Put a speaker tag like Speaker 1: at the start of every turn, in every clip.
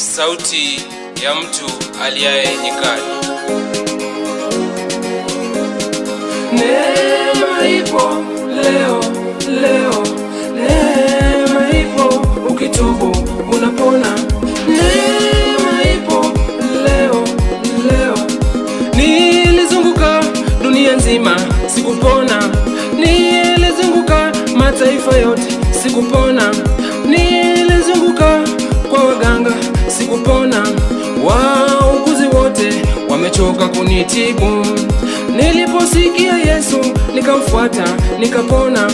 Speaker 1: sauti ya mtu aliaye nyikani.
Speaker 2: Neema ipo leo, leo. Neema ipo, ukitubu unapona. Neema ipo leo, leo. Nilizunguka dunia nzima sikupona, nilizunguka mataifa yote sikupona, nilizunguka kwa waganga sikupona, wauguzi wote wamechoka kunitibu. Niliposikia Yesu nikamfuata nikapona.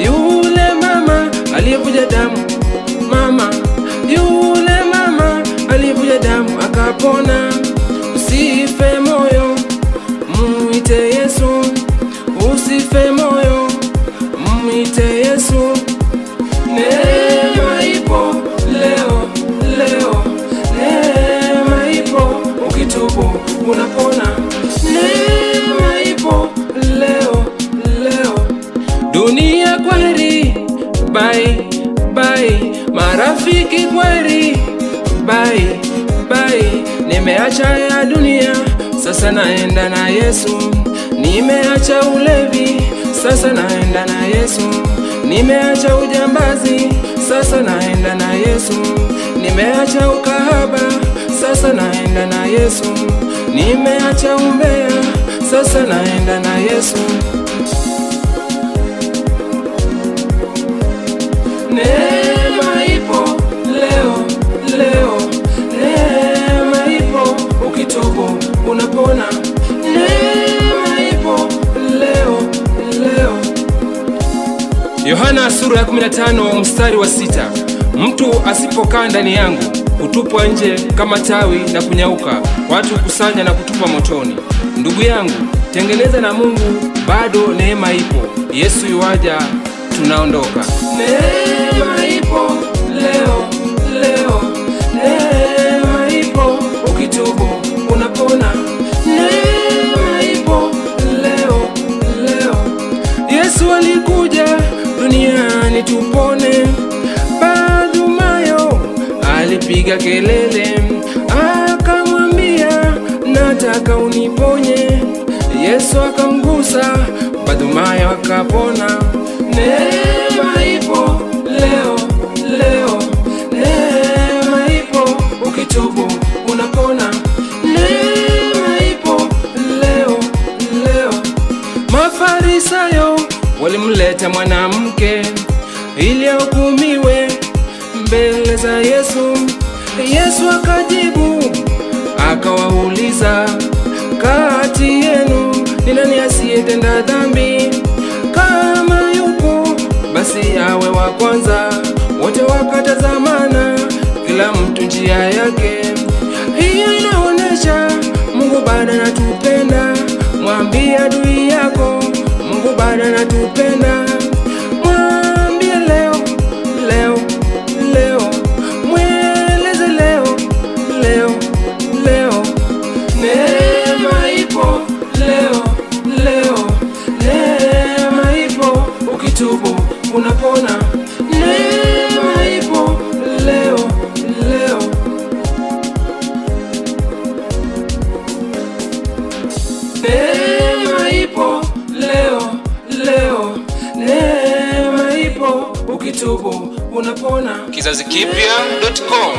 Speaker 2: Yule mama aliyevuja damu, yule mama aliyevuja damu akapona. Usife moyo, muite Yesu. Usife moyo, muite Yesu. Neema ipo leo, leo. Neema ipo, ukitubu unapona. Neema ipo leo, leo. Dunia kwaheri, bye bye. Marafiki kwaheri, bye bye. Nimeacha ya dunia, sasa naenda na Yesu. Nimeacha ulevi, sasa naenda na Yesu. Nimeacha ujambazi, sasa naenda na Yesu. Nimeacha ukahaba, sasa naenda na Yesu. Nimeacha umbea, sasa naenda na Yesu. Neema ipo leo, leo. Neema ipo, ukitubu unapona. Neema ipo leo, leo.
Speaker 1: Yohana sura ya 15 mstari wa 6. Mtu asipokaa ndani yangu hutupwa nje kama tawi na kunyauka, watu kusanya na kutupa motoni. Ndugu yangu, tengeneza na Mungu, bado neema ipo. Yesu yuaja, tunaondoka.
Speaker 2: Neema ipo leo, leo. Neema ipo, ukitubu unapona. Neema ipo leo, leo. Yesu alikuja duniani tupone. Bartimayo alipiga kelele, akamwambia nataka uniponye. Yesu akamgusa, Bartimayo akapona. Neema ipo leo, leo. Neema ipo, ukitubu unapona. Neema ipo leo, leo. Mafarisayo walimleta mwanamke ili ahukumiwe mbele za Yesu. Yesu akajibu akawauliza, kati yenu ni nani asiyetenda dhambi? Kama yupo basi awe wa kwanza. Wote wakatazamana, kila mtu njia yake. Hiyo inaonesha Mungu bado anatupenda. Mwambie adui yako, Mungu bado anatupenda. Mwambie leo, leo, leo. Mweleze leo, leo, leo. Neema ipo leo, leo. Neema ipo, ukitubu unapona. Neema ipo leo, leo. Neema ipo leo, leo. Neema ipo, ukitubu unapona.
Speaker 1: Kizazikipya.com